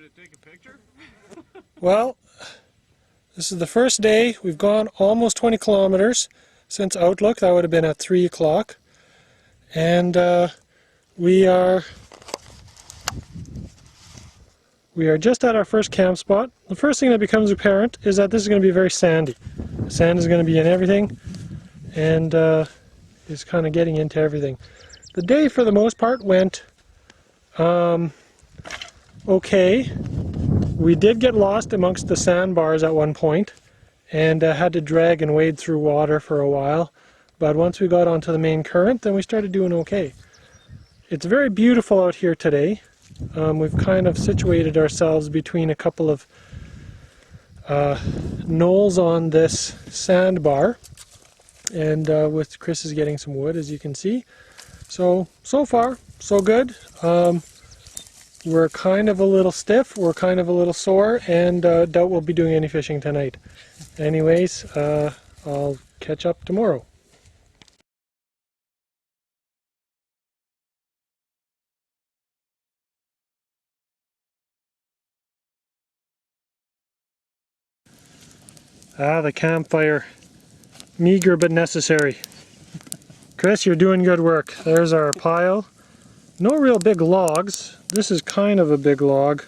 to take a picture? Well, this is the first day. We've gone almost 20 kilometers since Outlook. That would have been at 3 o'clock. And we are just at our first camp spot. The first thing that becomes apparent is that this is going to be very sandy. The sand is going to be in everything and is kind of getting into everything. The day for the most part went okay. We did get lost amongst the sandbars at one point and had to drag and wade through water for a while. But once we got onto the main current, then we started doing okay. It's very beautiful out here today. We've kind of situated ourselves between a couple of knolls on this sandbar, and with Chris is getting some wood, as you can see. So far, so good. We're kind of a little stiff, we're kind of a little sore, and doubt we'll be doing any fishing tonight. Anyways, I'll catch up tomorrow. The campfire. Meager but necessary. Chris, you're doing good work. There's our pile. No real big logs. This is kind of a big log.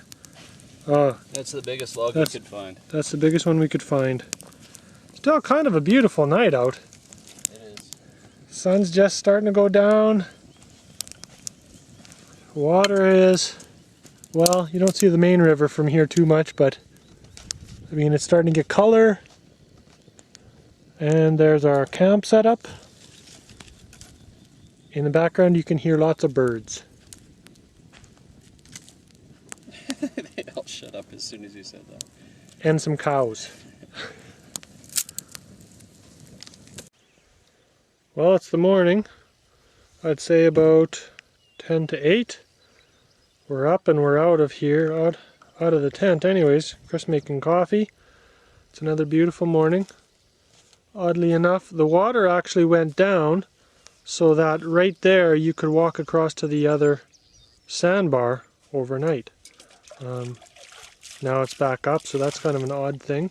That's the biggest log we could find. That's the biggest one we could find. Still kind of a beautiful night out. It is. Sun's just starting to go down. Water is, well, you don't see the main river from here too much, but I mean, it's starting to get color. And there's our camp setup. In the background you can hear lots of birds. They all shut up as soon as you said that. And some cows. Well, it's the morning. I'd say about 10 to 8. We're up and we're out of here, out of the tent anyways. Chris making coffee. It's another beautiful morning. Oddly enough, the water actually went down so that right there you could walk across to the other sandbar overnight. Now it's back up, so that's kind of an odd thing.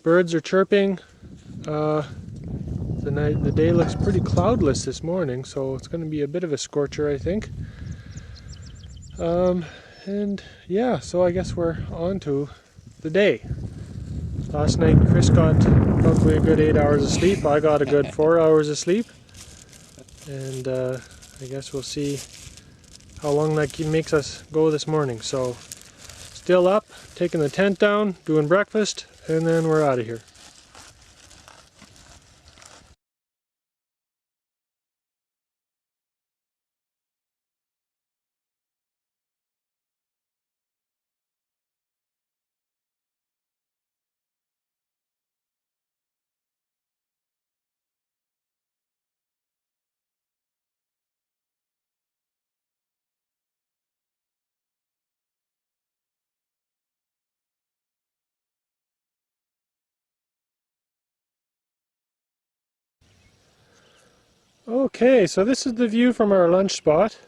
Birds are chirping. The day looks pretty cloudless this morning, so it's going to be a bit of a scorcher, I think. And yeah, so I guess we're on to the day. Last night Chris got probably a good 8 hours of sleep. I got a good 4 hours of sleep. And I guess we'll see how long that makes us go this morning. So still up, taking the tent down, doing breakfast, and then we're out of here. Okay, so this is the view from our lunch spot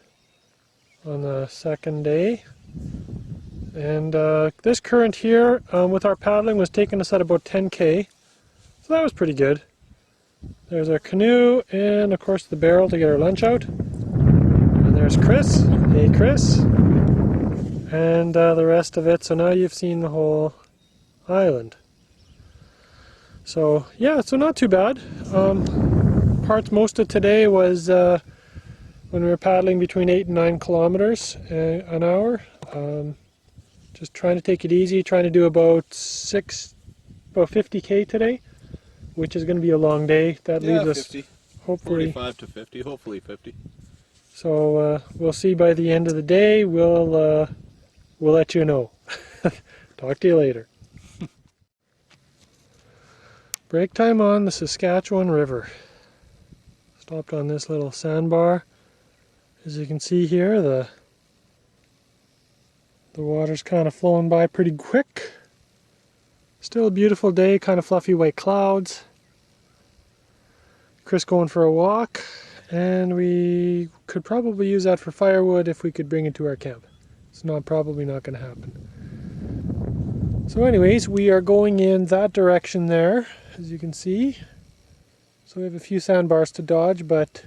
on the second day. And this current here with our paddling was taking us at about 10k. So that was pretty good. There's our canoe and of course the barrel to get our lunch out. And there's Chris. Hey Chris. And the rest of it. So now you've seen the whole island. So yeah, so not too bad. Most of today was when we were paddling between 8 and 9 kilometers an hour. Just trying to take it easy, trying to do about 50k today, which is going to be a long day. That leaves 50. Us hopefully 45 to 50, hopefully 50. So we'll see by the end of the day. We'll let you know. Talk to you later. Break time on the Saskatchewan River. Stopped on this little sandbar. As you can see here, the water's kind of flowing by pretty quick. Still a beautiful day, kind of fluffy white clouds. Chris going for a walk, and we could probably use that for firewood if we could bring it to our camp. It's probably not going to happen. So anyways, we are going in that direction there, as you can see. So we have a few sandbars to dodge, but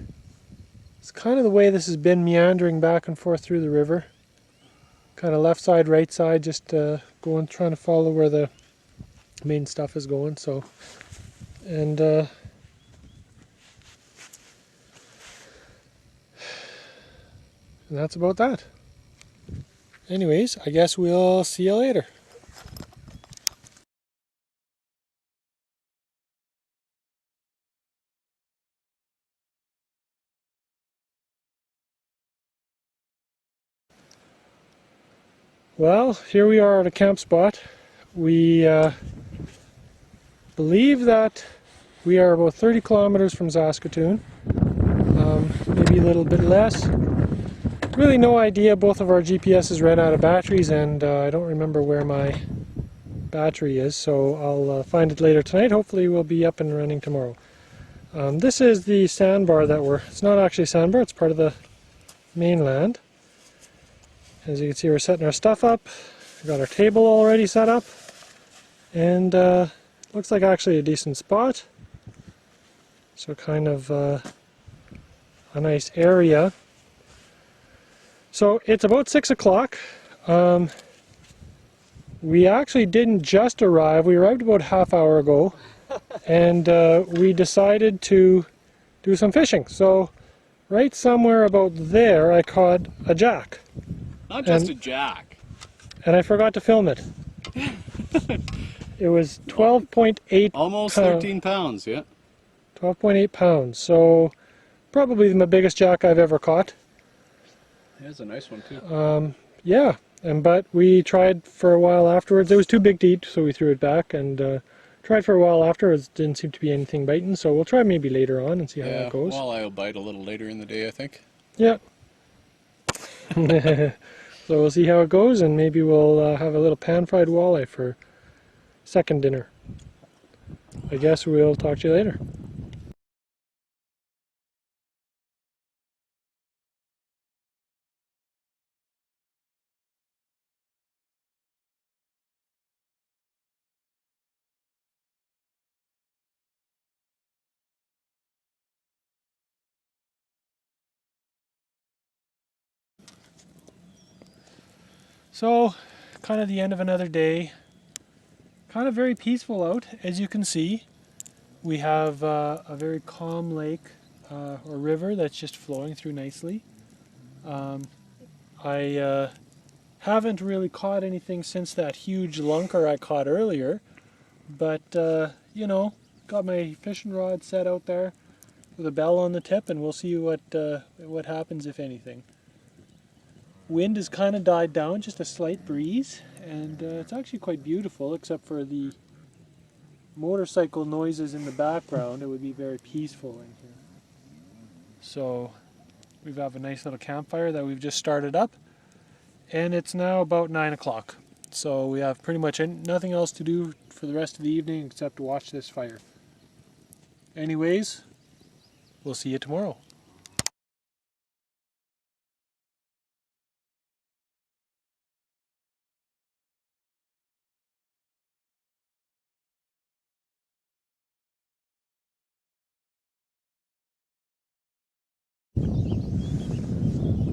it's kind of the way this has been, meandering back and forth through the river. Kind of left side, right side, just trying to follow where the main stuff is going. So, and that's about that. Anyways, I guess we'll see you later. Well, here we are at a camp spot. We believe that we are about 30 kilometers from Saskatoon, maybe a little bit less. Really no idea. Both of our GPSs ran out of batteries, and I don't remember where my battery is, so I'll find it later tonight. Hopefully we'll be up and running tomorrow. This is the sandbar that it's not actually a sandbar, it's part of the mainland. As you can see, we're setting our stuff up. We've got our table already set up, and looks like actually a decent spot. So kind of a nice area. So it's about 6 o'clock. We actually didn't just arrive. We arrived about a half hour ago, and we decided to do some fishing. So right somewhere about there I caught a jack. Not just a jack. And I forgot to film it. It was 12.8 almost 13 pounds, yeah. 12.8 pounds. So probably the biggest jack I've ever caught. Yeah, it's a nice one too. Yeah, but we tried for a while afterwards. It was too big to eat, so we threw it back, and tried for a while afterwards. Didn't seem to be anything biting, so we'll try maybe later on and see how that goes. Well, I'll bite a little later in the day, I think. Yeah. So we'll see how it goes, and maybe we'll have a little pan-fried walleye for second dinner. I guess we'll talk to you later. So, kind of the end of another day. Kind of very peaceful out, as you can see. We have a very calm lake or river that's just flowing through nicely. I haven't really caught anything since that huge lunker I caught earlier, but you know, got my fishing rod set out there with a bell on the tip, and we'll see what happens, if anything. Wind has kind of died down, just a slight breeze, and it's actually quite beautiful, except for the motorcycle noises in the background. It would be very peaceful in here. So we have a nice little campfire that we've just started up, and it's now about 9 o'clock. So we have pretty much nothing else to do for the rest of the evening except watch this fire. Anyways, we'll see you tomorrow.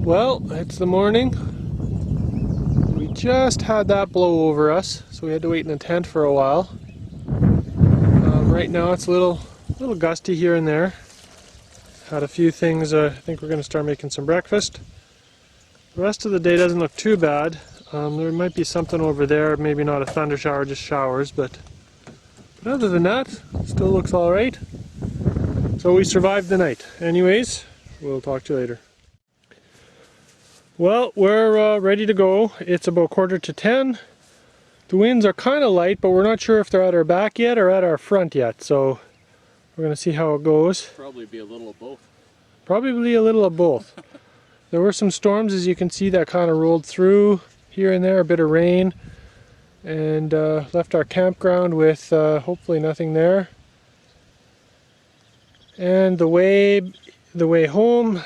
Well, it's the morning. We just had that blow over us, so we had to wait in the tent for a while. Right now it's a little gusty here and there. Had a few things. I think we're going to start making some breakfast. The rest of the day doesn't look too bad. There might be something over there, maybe not a thunder shower, just showers, but other than that, it still looks alright. So we survived the night. Anyways, we'll talk to you later. Well, we're ready to go. It's about 9:45. The winds are kind of light, but we're not sure if they're at our back yet or at our front yet, so we're going to see how it goes. Probably be a little of both. Probably a little of both. There were some storms, as you can see, that kind of rolled through here and there, a bit of rain, and left our campground with hopefully nothing there. And the way home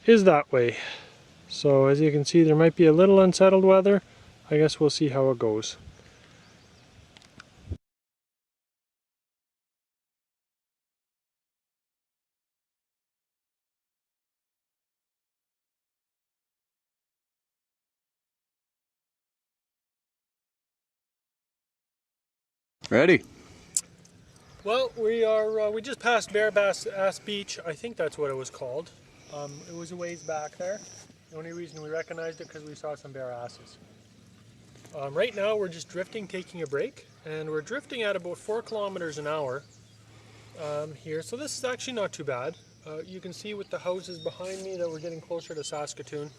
is that way. So as you can see, there might be a little unsettled weather. I guess we'll see how it goes. Ready? Well, we just passed Bear Ass Beach. I think that's what it was called. It was a ways back there. The only reason we recognized it because we saw some bear asses. Right now we're just drifting, taking a break, and we're drifting at about 4 kilometers an hour here. So this is actually not too bad. You can see with the houses behind me that we're getting closer to Saskatoon,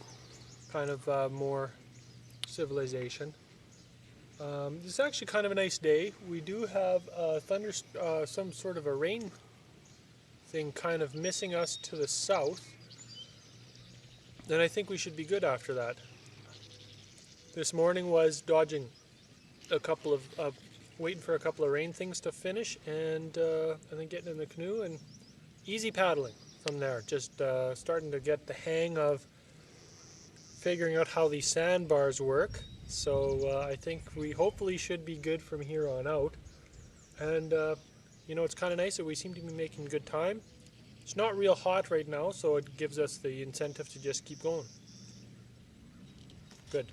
kind of more civilization. This is actually kind of a nice day. We do have some sort of a rain thing kind of missing us to the south. And I think we should be good after that. This morning was dodging a couple of, waiting for a couple of rain things to finish, and then getting in the canoe and easy paddling from there. Just starting to get the hang of figuring out how these sandbars work. So I think we hopefully should be good from here on out. And you know, it's kind of nice that we seem to be making good time. It's not real hot right now, so it gives us the incentive to just keep going. Good.